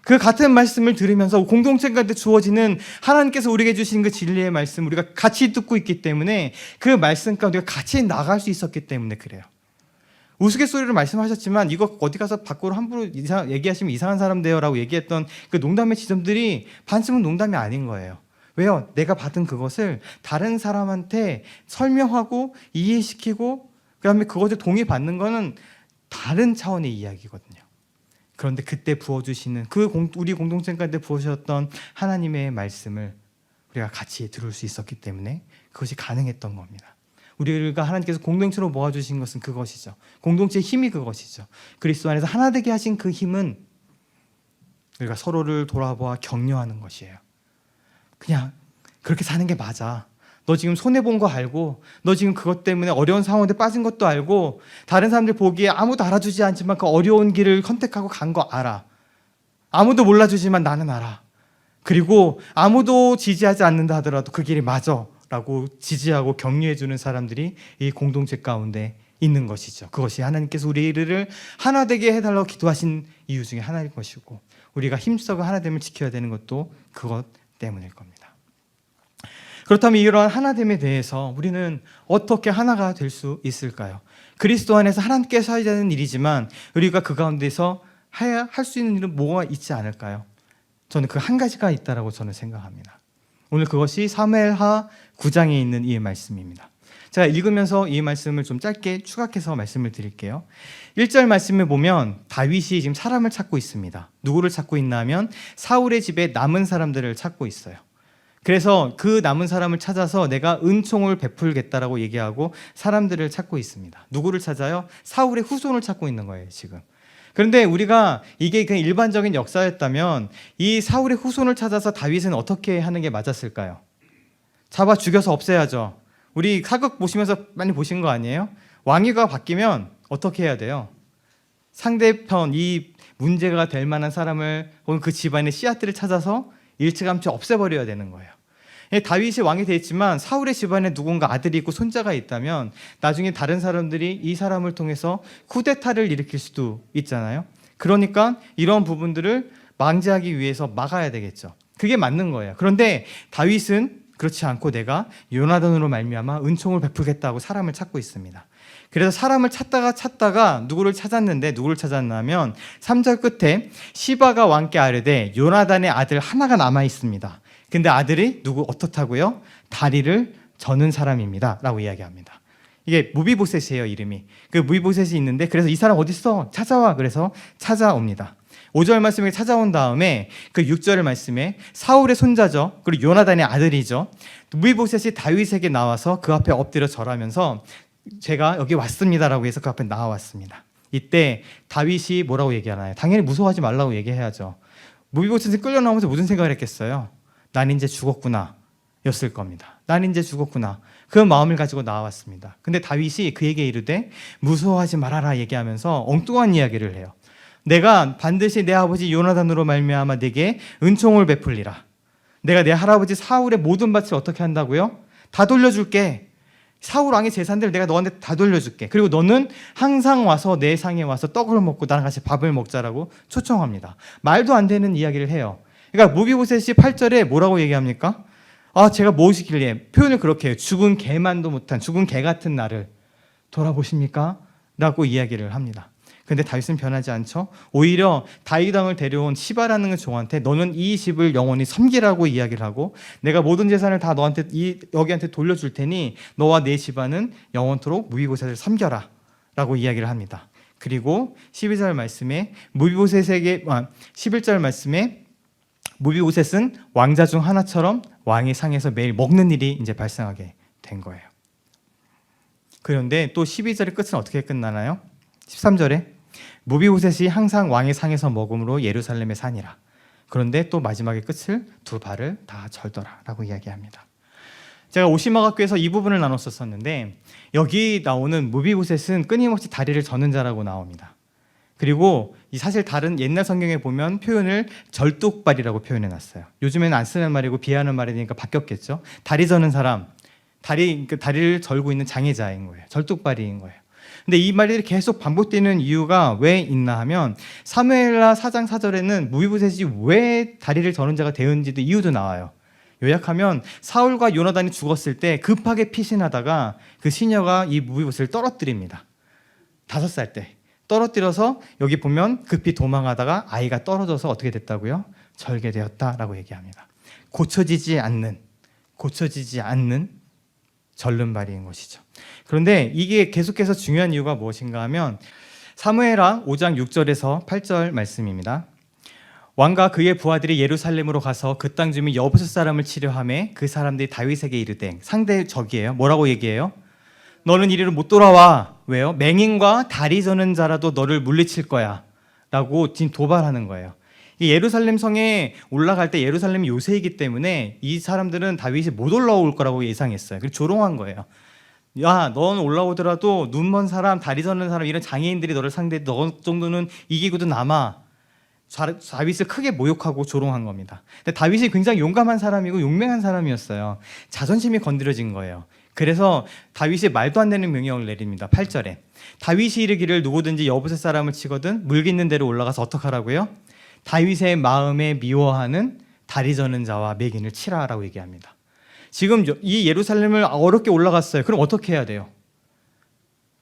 그 같은 말씀을 들으면서 공동체 가운데 주어지는 하나님께서 우리에게 주신 그 진리의 말씀 우리가 같이 듣고 있기 때문에, 그 말씀 가운데 같이 나갈 수 있었기 때문에 그래요. 우스갯소리로 말씀하셨지만 이거 어디 가서 밖으로 함부로 얘기하시면 이상한 사람 돼요 라고 얘기했던 그 농담의 지점들이 반쯤은 농담이 아닌 거예요. 왜요? 내가 받은 그것을 다른 사람한테 설명하고 이해시키고 그다음에 그것을 동의받는 거는 다른 차원의 이야기거든요. 그런데 그때 부어주시는 우리 공동체 가운데 부어주셨던 하나님의 말씀을 우리가 같이 들을 수 있었기 때문에 그것이 가능했던 겁니다. 우리가 하나님께서 공동체로 모아주신 것은 그것이죠. 공동체의 힘이 그것이죠. 그리스도 안에서 하나 되게 하신 그 힘은 우리가 서로를 돌아보아 격려하는 것이에요. 그냥 그렇게 사는 게 맞아. 너 지금 손해본 거 알고, 너 지금 그것 때문에 어려운 상황에 빠진 것도 알고, 다른 사람들 보기에 아무도 알아주지 않지만 그 어려운 길을 선택하고 간 거 알아. 아무도 몰라주지만 나는 알아. 그리고 아무도 지지하지 않는다 하더라도 그 길이 맞아 라고 지지하고 격려해주는 사람들이 이 공동체 가운데 있는 것이죠. 그것이 하나님께서 우리를 하나 되게 해달라고 기도하신 이유 중에 하나일 것이고, 우리가 힘써가 하나됨을 지켜야 되는 것도 그것 때문일 겁니다. 그렇다면 이러한 하나됨에 대해서 우리는 어떻게 하나가 될 수 있을까요? 그리스도 안에서 하나님께서 하셔야 되는 일이지만 우리가 그 가운데서 할 수 있는 일은 뭐가 있지 않을까요? 저는 그 한 가지가 있다라고 저는 생각합니다. 오늘 그것이 사무엘하 9장에 있는 이 말씀입니다. 제가 읽으면서 이 말씀을 좀 짧게 추각해서 말씀을 드릴게요. 1절 말씀을 보면 다윗이 지금 사람을 찾고 있습니다. 누구를 찾고 있나 하면 사울의 집에 남은 사람들을 찾고 있어요. 그래서 그 남은 사람을 찾아서 내가 은총을 베풀겠다라고 얘기하고 사람들을 찾고 있습니다. 누구를 찾아요? 사울의 후손을 찾고 있는 거예요, 지금. 그런데 우리가 이게 그냥 일반적인 역사였다면 이 사울의 후손을 찾아서 다윗은 어떻게 하는 게 맞았을까요? 잡아 죽여서 없애야죠. 우리 사극 보시면서 많이 보신 거 아니에요? 왕위가 바뀌면 어떻게 해야 돼요? 상대편, 이 문제가 될 만한 사람을 혹은 그 집안의 씨앗들을 찾아서 일찌감치 없애버려야 되는 거예요. 다윗이 왕이 되었지만 사울의 집안에 누군가 아들이 있고 손자가 있다면 나중에 다른 사람들이 이 사람을 통해서 쿠데타를 일으킬 수도 있잖아요. 그러니까 이런 부분들을 방지하기 위해서 막아야 되겠죠. 그게 맞는 거예요. 그런데 다윗은 그렇지 않고 내가 요나단으로 말미암아 은총을 베풀겠다고 사람을 찾고 있습니다. 그래서 사람을 찾다가 누구를 찾았는데 누구를 찾았냐면 3절 끝에 시바가 왕께 아뢰되 요나단의 아들 하나가 남아 있습니다. 근데 아들이 어떻다고요? 다리를 저는 사람입니다 라고 이야기합니다. 이게 무비보셋이에요, 이름이. 그 무비보셋이 있는데, 그래서 이 사람 어디 있어? 찾아와. 그래서 찾아옵니다. 5절 말씀에 찾아온 다음에 그 6절 말씀에 사울의 손자죠, 그리고 요나단의 아들이죠, 무비보셋이 다윗에게 나와서 그 앞에 엎드려 절하면서 제가 여기 왔습니다라고 해서 그 앞에 나와왔습니다. 이때 다윗이 뭐라고 얘기하나요? 당연히 무서워하지 말라고 얘기해야죠. 무비보셋이 끌려 나오면서 무슨 생각을 했겠어요? 난 이제 죽었구나 였을 겁니다. 난 이제 죽었구나, 그 마음을 가지고 나왔습니다. 근데 다윗이 그에게 이르되 무서워하지 말아라 얘기하면서 엉뚱한 이야기를 해요. 내가 반드시 내 아버지 요나단으로 말미암아 네게 은총을 베풀리라. 내가 내 할아버지 사울의 모든 밭을 어떻게 한다고요? 다 돌려줄게. 사울 왕의 재산들 내가 너한테 다 돌려줄게. 그리고 너는 항상 와서 내 상에 와서 떡을 먹고 나랑 같이 밥을 먹자라고 초청합니다. 말도 안 되는 이야기를 해요. 그러니까 무비보셋이 8절에 뭐라고 얘기합니까? 제가 무엇이길래, 표현을 그렇게 해요. 죽은 개만도 못한 죽은 개 같은 나를 돌아보십니까? 라고 이야기를 합니다. 근데 다윗은 변하지 않죠. 오히려 다윗 왕을 데려온 시바라는 종한테 너는 이 집을 영원히 섬기라고 이야기를 하고, 내가 모든 재산을 다 너한테 여기한테 돌려줄 테니 너와 내 집안은 영원토록 무비보셋을 섬겨라 라고 이야기를 합니다. 그리고 12절 말씀에 11절 말씀에 무비보셋은 왕자 중 하나처럼 왕의 상에서 매일 먹는 일이 이제 발생하게 된 거예요. 그런데 또 12절의 끝은 어떻게 끝나나요? 13절에 무비보셋이 항상 왕의 상에서 먹음으로 예루살렘에 사니라. 그런데 또 마지막에 끝을 두 발을 다 절더라 라고 이야기합니다. 제가 오시마학교에서 이 부분을 나눴었는데, 여기 나오는 무비보셋은 끊임없이 다리를 저는 자라고 나옵니다. 그리고 사실 다른 옛날 성경에 보면 표현을 절뚝발이라고 표현해놨어요. 요즘에는 안 쓰는 말이고 비하하는 말이니까 바뀌었겠죠. 다리 저는 사람, 다리를 절고 있는 장애자인 거예요. 절뚝발이인 거예요. 근데 이 말이 계속 반복되는 이유가 왜 있나 하면, 사무엘하 4장 4절에는 무비보셋이 왜 다리를 저는 자가 되었는지도 이유도 나와요. 요약하면 사울과 요나단이 죽었을 때 급하게 피신하다가 그 시녀가 이 무비보셋을 떨어뜨립니다. 5살 때 떨어뜨려서 여기 보면 급히 도망하다가 아이가 떨어져서 어떻게 됐다고요? 절개되었다라고 얘기합니다. 고쳐지지 않는 절름발이인 것이죠. 그런데 이게 계속해서 중요한 이유가 무엇인가 하면 사무엘하 5장 6절에서 8절 말씀입니다. 왕과 그의 부하들이 예루살렘으로 가서 그 땅 주민 여부스 사람을 치려하매 그 사람들이 다윗에게 이르되, 상대 적이에요. 뭐라고 얘기해요? 너는 이리로 못 돌아와. 왜요? 맹인과 다리 저는 자라도 너를 물리칠 거야 라고 지금 도발하는 거예요. 예루살렘 성에 올라갈 때 예루살렘이 요새이기 때문에 이 사람들은 다윗이 못 올라올 거라고 예상했어요. 그래서 조롱한 거예요. 야, 넌 올라오더라도 눈먼 사람, 다리 저는 사람, 이런 장애인들이 너를 상대해 너 정도는 이기고도 남아. 다윗을 크게 모욕하고 조롱한 겁니다. 근데 다윗이 굉장히 용감한 사람이고 용맹한 사람이었어요. 자존심이 건드려진 거예요. 그래서 다윗이 말도 안 되는 명령을 내립니다. 8절에 다윗이 이르기를 누구든지 여부셋 사람을 치거든 물기 있는 데로 올라가서 어떡하라고요? 다윗의 마음에 미워하는 다리 저는 자와 맹인을 치라라고 얘기합니다. 지금 이 예루살렘을 어렵게 올라갔어요. 그럼 어떻게 해야 돼요?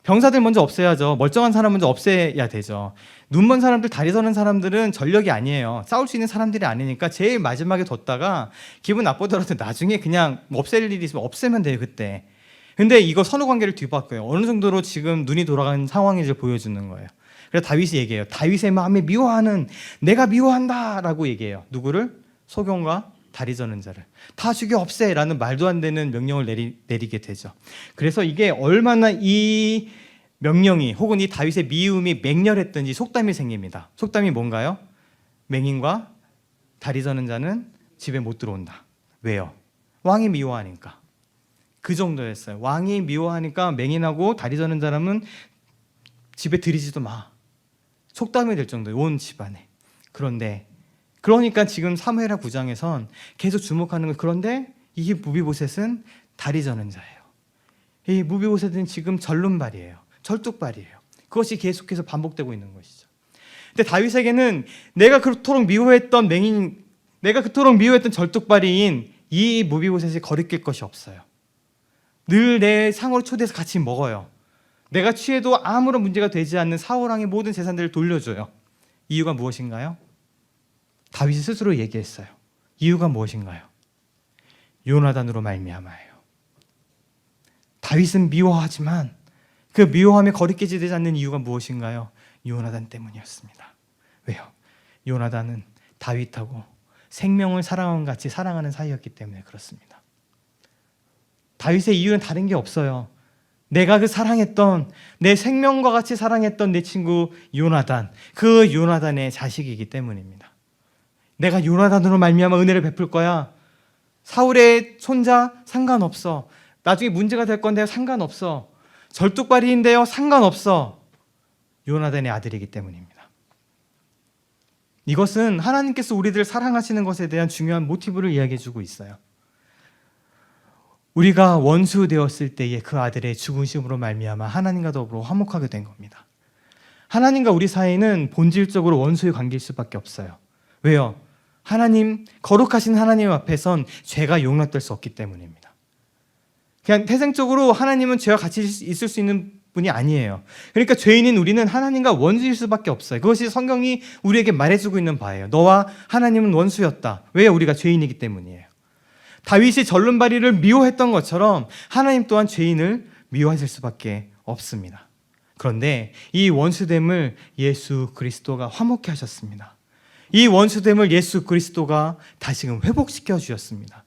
병사들 먼저 없애야죠. 멀쩡한 사람 먼저 없애야 되죠. 눈먼 사람들, 다리 저는 사람들은 전력이 아니에요. 싸울 수 있는 사람들이 아니니까 제일 마지막에 뒀다가 기분 나쁘더라도 나중에 그냥 없앨 일이 있으면 없애면 돼요, 그때. 근데 이거 선후 관계를 뒤바꿔요. 어느 정도로 지금 눈이 돌아가는 상황인지를 보여주는 거예요. 그래서 다윗이 얘기해요. 다윗의 마음에 미워하는 내가 미워한다 라고 얘기해요. 누구를? 소경과 다리 저는 자를 다 죽여 없애라는 말도 안 되는 명령을 내리게 되죠. 그래서 이게 얼마나 이 명령이 혹은 이 다윗의 미움이 맹렬했든지 속담이 생깁니다. 속담이 뭔가요? 맹인과 다리 저는 자는 집에 못 들어온다. 왜요? 왕이 미워하니까. 그 정도였어요. 왕이 미워하니까 맹인하고 다리 저는 사람은 집에 들이지도 마. 속담이 될 정도예요. 온 집안에. 그러니까 지금 사무엘하 9장에선 계속 주목하는 거. 그런데 이 무비보셋은 다리 저는 자예요. 이 무비보셋은 지금 절름발이에요. 절뚝발이에요. 그것이 계속해서 반복되고 있는 것이죠. 근데 다윗에게는 내가 그토록 미워했던 절뚝발이인 이 무비보셋이 거리낄 것이 없어요. 늘 내 상으로 초대해서 같이 먹어요. 내가 취해도 아무런 문제가 되지 않는 사울 왕의 모든 재산들을 돌려줘요. 이유가 무엇인가요? 다윗이 스스로 얘기했어요. 이유가 무엇인가요? 요나단으로 말미암아요. 다윗은 미워하지만 그 미워함에 거리끼지 되지 않는 이유가 무엇인가요? 요나단 때문이었습니다. 왜요? 요나단은 다윗하고 생명을 사랑함 같이 사랑하는 사이였기 때문에 그렇습니다. 다윗의 이유는 다른 게 없어요. 내가 그 사랑했던, 내 생명과 같이 사랑했던 내 친구 요나단, 그 요나단의 자식이기 때문입니다. 내가 요나단으로 말미암아 은혜를 베풀 거야. 사울의 손자 상관없어. 나중에 문제가 될 건데요, 상관없어. 절뚝발이인데요, 상관없어. 요나단의 아들이기 때문입니다. 이것은 하나님께서 우리들을 사랑하시는 것에 대한 중요한 모티브를 이야기해 주고 있어요. 우리가 원수 되었을 때에 그 아들의 죽으심으로 말미암아 하나님과 더불어 화목하게 된 겁니다. 하나님과 우리 사이는 본질적으로 원수의 관계일 수밖에 없어요. 왜요? 하나님, 거룩하신 하나님 앞에선 죄가 용납될 수 없기 때문입니다. 그냥 태생적으로 하나님은 죄와 같이 있을 수 있는 분이 아니에요. 그러니까 죄인인 우리는 하나님과 원수일 수밖에 없어요. 그것이 성경이 우리에게 말해주고 있는 바예요. 너와 하나님은 원수였다. 왜? 우리가 죄인이기 때문이에요. 다윗이 절름발이를 미워했던 것처럼 하나님 또한 죄인을 미워하실 수밖에 없습니다. 그런데 이 원수됨을 예수 그리스도가 화목케 하셨습니다. 이 원수됨을 예수 그리스도가 다시금 회복시켜 주셨습니다.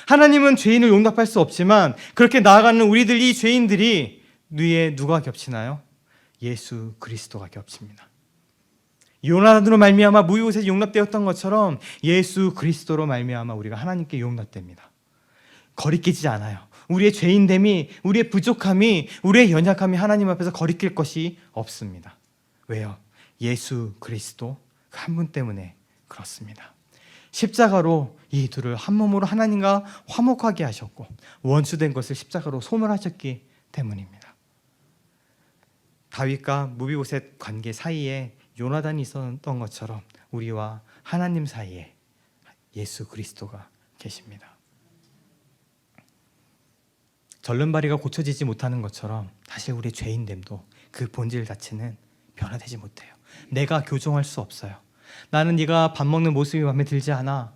하나님은 죄인을 용납할 수 없지만 그렇게 나아가는 우리들, 이 죄인들이 위에 누가 겹치나요? 예수 그리스도가 겹칩니다. 요나단으로 말미암아 무이웃에 용납되었던 것처럼 예수 그리스도로 말미암아 우리가 하나님께 용납됩니다. 거리끼지 않아요. 우리의 죄인됨이, 우리의 부족함이, 우리의 연약함이 하나님 앞에서 거리낄 것이 없습니다. 왜요? 예수 그리스도 그 한 분 때문에 그렇습니다. 십자가로 이 둘을 한 몸으로 하나님과 화목하게 하셨고 원수된 것을 십자가로 소멸하셨기 때문입니다. 다윗과 무비보셋 관계 사이에 요나단이 있었던 것처럼 우리와 하나님 사이에 예수 그리스도가 계십니다. 절름발이가 고쳐지지 못하는 것처럼 사실 우리의 죄인됨도 그 본질 자체는 변화되지 못해요. 내가 교정할 수 없어요. 나는 네가 밥 먹는 모습이 마음에 들지 않아.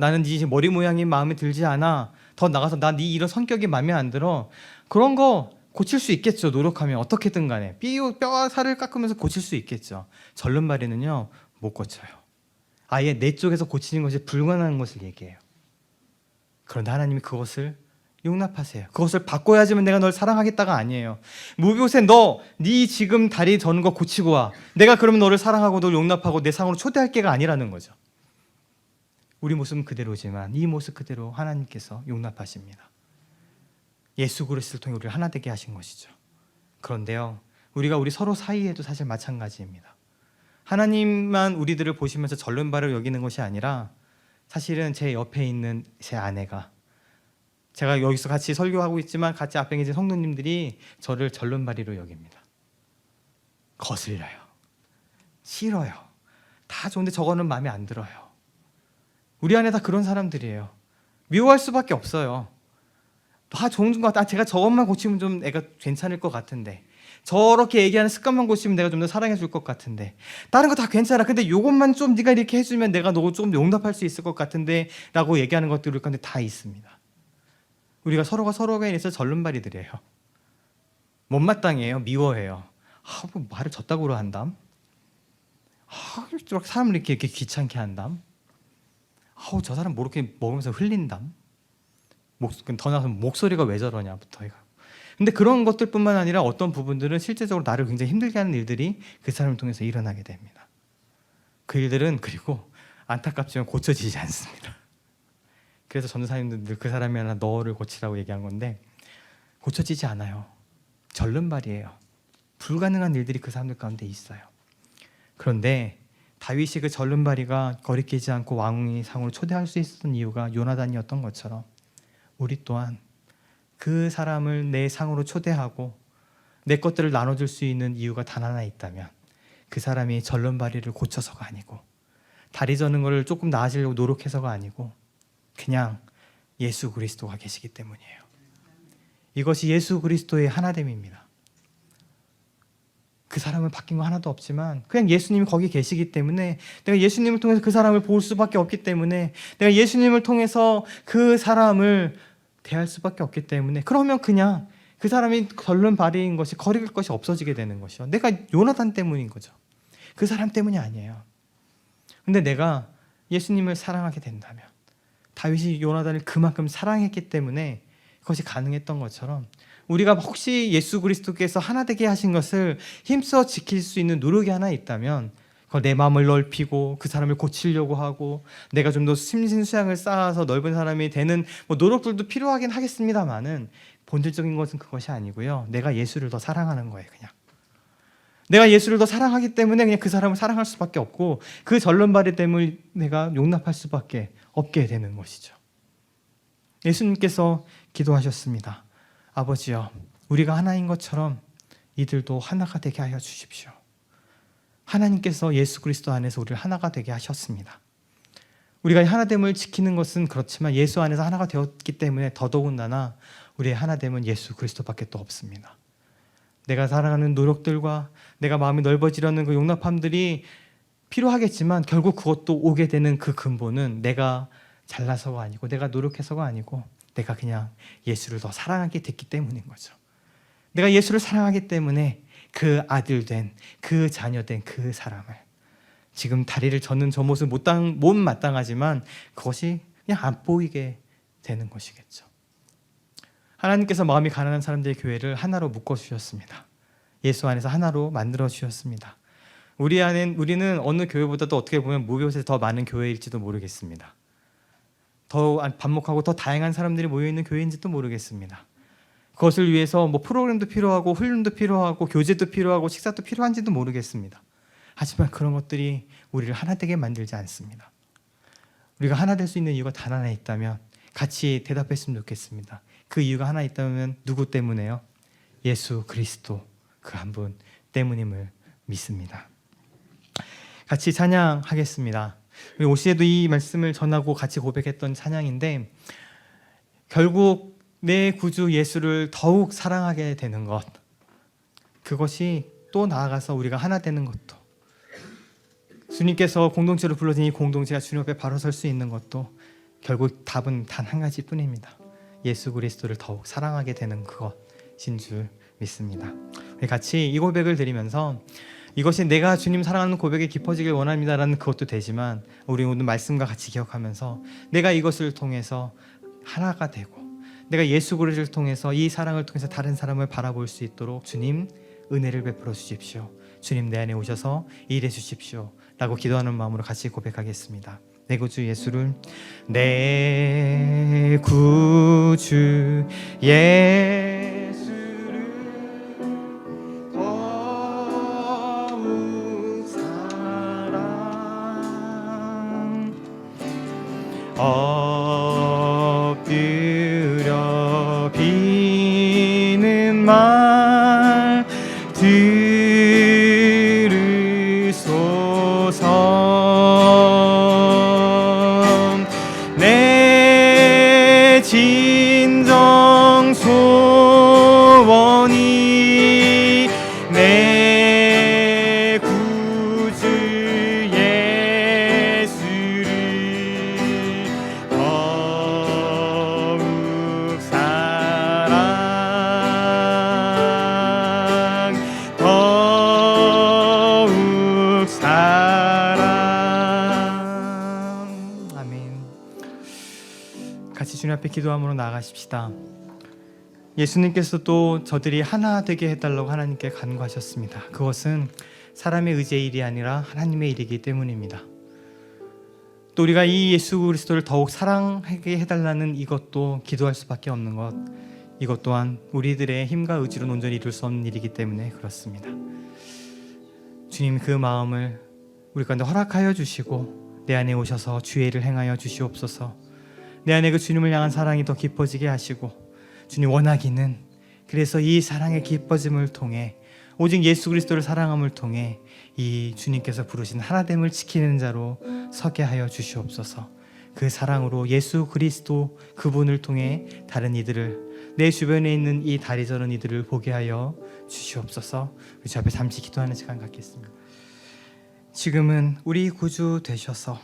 나는 네 머리 모양이 마음에 들지 않아. 더 나가서 나 네 이런 성격이 마음에 안 들어. 그런 거 고칠 수 있겠죠. 노력하면 어떻게든 간에 뼈와 살을 깎으면서 고칠 수 있겠죠. 절름발이는요 못 고쳐요. 아예 내 쪽에서 고치는 것이 불가능한 것을 얘기해요. 그런데 하나님이 그것을 용납하세요. 그것을 바꿔야지만 내가 널 사랑하겠다가 아니에요. 무비보셋, 네 지금 다리 저는 거 고치고 와. 내가 그러면 너를 사랑하고 널 용납하고 내 상으로 초대할 게가 아니라는 거죠. 우리 모습은 그대로지만 이 모습 그대로 하나님께서 용납하십니다. 예수 그리스도를 통해 우리를 하나 되게 하신 것이죠. 그런데요, 우리가 우리 서로 사이에도 사실 마찬가지입니다. 하나님만 우리들을 보시면서 절름발을 여기는 것이 아니라 사실은 제 옆에 있는 제 아내가, 제가 여기서 같이 설교하고 있지만 같이 앞에 계신 성도님들이 저를 절름발이로 여깁니다. 거슬려요. 싫어요. 다 좋은데 저거는 마음에 안 들어요. 우리 안에 다 그런 사람들이에요. 미워할 수밖에 없어요. 다 좋은 것 같아. 제가 저것만 고치면 좀 애가 괜찮을 것 같은데, 저렇게 얘기하는 습관만 고치면 내가 좀 더 사랑해 줄 것 같은데, 다른 거 다 괜찮아. 근데 요것만 좀 네가 이렇게 해주면 내가 너 좀 용납할 수 있을 것 같은데 라고 얘기하는 것들이 우리 가운데 다 있습니다. 우리가 서로가 서로에 대해서 절름발이들이에요. 못마땅해요. 미워해요. 뭐 말을 저따구로 한담. 사람을 이렇게 귀찮게 한담. 저 사람 뭐 이렇게 먹으면서 흘린담. 더 나아가서 목소리가 왜 저러냐부터 해가. 근데 그런 것들뿐만 아니라 어떤 부분들은 실제적으로 나를 굉장히 힘들게 하는 일들이 그 사람을 통해서 일어나게 됩니다. 그 일들은 그리고 안타깝지만 고쳐지지 않습니다. 그래서 전도사님들 늘 그 사람이 하나 너를 고치라고 얘기한 건데 고쳐지지 않아요. 절름발이에요. 불가능한 일들이 그 사람들 가운데 있어요. 그런데 다윗이 그 절름발이가 거리끼지 않고 왕의 상으로 초대할 수 있었던 이유가 요나단이었던 것처럼 우리 또한 그 사람을 내 상으로 초대하고 내 것들을 나눠줄 수 있는 이유가 단 하나 있다면 그 사람이 절름발이를 고쳐서가 아니고 다리 저는 것을 조금 나아지려고 노력해서가 아니고 그냥 예수 그리스도가 계시기 때문이에요. 이것이 예수 그리스도의 하나됨입니다. 그 사람은 바뀐 거 하나도 없지만 그냥 예수님이 거기 계시기 때문에 내가 예수님을 통해서 그 사람을 볼 수밖에 없기 때문에 내가 예수님을 통해서 그 사람을 대할 수밖에 없기 때문에 그러면 그냥 그 사람이 결론 발휘인 것이 거릴 것이 없어지게 되는 것이요. 내가 요나단 때문인 거죠. 그 사람 때문이 아니에요. 근데 내가 예수님을 사랑하게 된다면, 다윗이 요나단을 그만큼 사랑했기 때문에 그것이 가능했던 것처럼, 우리가 혹시 예수 그리스도께서 하나 되게 하신 것을 힘써 지킬 수 있는 노력이 하나 있다면, 내 마음을 넓히고 그 사람을 고치려고 하고 내가 좀 더 심신수양을 쌓아서 넓은 사람이 되는 노력들도 필요하긴 하겠습니다만은, 본질적인 것은 그것이 아니고요. 내가 예수를 더 사랑하는 거예요. 그냥 내가 예수를 더 사랑하기 때문에 그냥 그 사람을 사랑할 수밖에 없고, 그 전론발휘 때문에 내가 용납할 수밖에 없게 되는 것이죠. 예수님께서 기도하셨습니다. 아버지여, 우리가 하나인 것처럼 이들도 하나가 되게 하여 주십시오. 하나님께서 예수 그리스도 안에서 우리를 하나가 되게 하셨습니다. 우리가 하나됨을 지키는 것은 그렇지만 예수 안에서 하나가 되었기 때문에 더더군다나 우리의 하나됨은 예수 그리스도밖에 또 없습니다. 내가 살아가는 노력들과 내가 마음이 넓어지려는 그 용납함들이 필요하겠지만, 결국 그것도 오게 되는 그 근본은 내가 잘나서가 아니고 내가 노력해서가 아니고 내가 그냥 예수를 더 사랑하게 됐기 때문인 거죠. 내가 예수를 사랑하기 때문에 그 아들 된, 그 자녀 된 그 사람을, 지금 다리를 젓는 저 모습 못 마땅하지만 그것이 그냥 안 보이게 되는 것이겠죠. 하나님께서 마음이 가난한 사람들의 교회를 하나로 묶어주셨습니다. 예수 안에서 하나로 만들어주셨습니다. 우리는 어느 교회보다도 어떻게 보면 무교세 더 많은 교회일지도 모르겠습니다. 더 반목하고 더 다양한 사람들이 모여있는 교회인지도 모르겠습니다. 그것을 위해서 프로그램도 필요하고 훈련도 필요하고 교제도 필요하고 식사도 필요한지도 모르겠습니다. 하지만 그런 것들이 우리를 하나 되게 만들지 않습니다. 우리가 하나 될 수 있는 이유가 단 하나 있다면 같이 대답했으면 좋겠습니다. 그 이유가 하나 있다면 누구 때문에요? 예수 그리스도 그 한 분 때문임을 믿습니다. 같이 찬양하겠습니다. 우리 올 시에도 이 말씀을 전하고 같이 고백했던 찬양인데, 결국 내 구주 예수를 더욱 사랑하게 되는 것, 그것이 또 나아가서 우리가 하나 되는 것도, 주님께서 공동체로 불러진 이 공동체가 주님 앞에 바로 설 수 있는 것도 결국 답은 단 한 가지뿐입니다. 예수 그리스도를 더욱 사랑하게 되는 그것인 줄 믿습니다. 우리 같이 이 고백을 드리면서, 이것이 내가 주님 사랑하는 고백이 깊어지길 원합니다라는 그것도 되지만, 우리 오늘 말씀과 같이 기억하면서 내가 이것을 통해서 하나가 되고 내가 예수 그리스도를 통해서 이 사랑을 통해서 다른 사람을 바라볼 수 있도록 주님 은혜를 베풀어 주십시오. 주님 내 안에 오셔서 일해 주십시오 라고 기도하는 마음으로 같이 고백하겠습니다. 내 구주 예수를, 내 구주 예수를 더욱 사랑, 엎드려 비는 말 들으소서. 내 진정 소원이 내 구주 예수를 더욱 사랑, 더욱 사랑. 아멘. 같이 주님 앞에 기도함으로 나아가십시다. 예수님께서 또 저들이 하나 되게 해달라고 하나님께 간구하셨습니다. 그것은 사람의 의지의 일이 아니라 하나님의 일이기 때문입니다. 또 우리가 이 예수 그리스도를 더욱 사랑하게 해달라는 이것도 기도할 수밖에 없는 것, 이것 또한 우리들의 힘과 의지로 온전히 이룰 수 없는 일이기 때문에 그렇습니다. 주님 그 마음을 우리 가운데 허락하여 주시고 내 안에 오셔서 주의 일을 행하여 주시옵소서. 내 안에 그 주님을 향한 사랑이 더 깊어지게 하시고, 주님 원하기는 그래서 이 사랑의 깊어짐을 통해, 오직 예수 그리스도를 사랑함을 통해 이 주님께서 부르신 하나됨을 지키는 자로 서게 하여 주시옵소서. 그 사랑으로 예수 그리스도 그분을 통해 다른 이들을, 내 주변에 있는 이 다리 저는 이들을 보게 하여 주시옵소서. 우리 주 앞에 잠시 기도하는 시간 갖겠습니다. 지금은 우리 구주 되셔서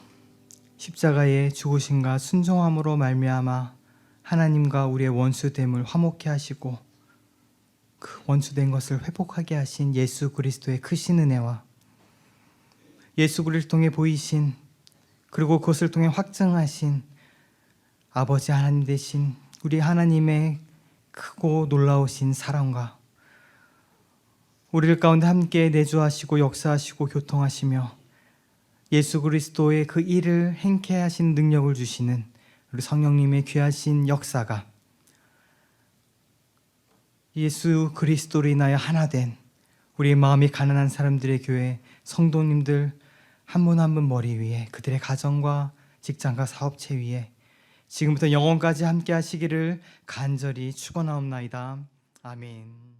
십자가의 죽으심과 순종함으로 말미암아 하나님과 우리의 원수됨을 화목케 하시고, 그 원수된 것을 회복하게 하신 예수 그리스도의 크신 은혜와 예수 그리스도를 통해 보이신 그리고 그것을 통해 확증하신 아버지 하나님 되신 우리 하나님의 크고 놀라우신 사랑과 우리를 가운데 함께 내주하시고 역사하시고 교통하시며 예수 그리스도의 그 일을 행케 하신 능력을 주시는 우리 성령님의 귀하신 역사가 예수 그리스도로 인하여 하나 된 우리의 마음이 가난한 사람들의 교회 성도님들 한 분 한 분 머리 위에 그들의 가정과 직장과 사업체 위에 지금부터 영원까지 함께 하시기를 간절히 축원하옵나이다. 아멘.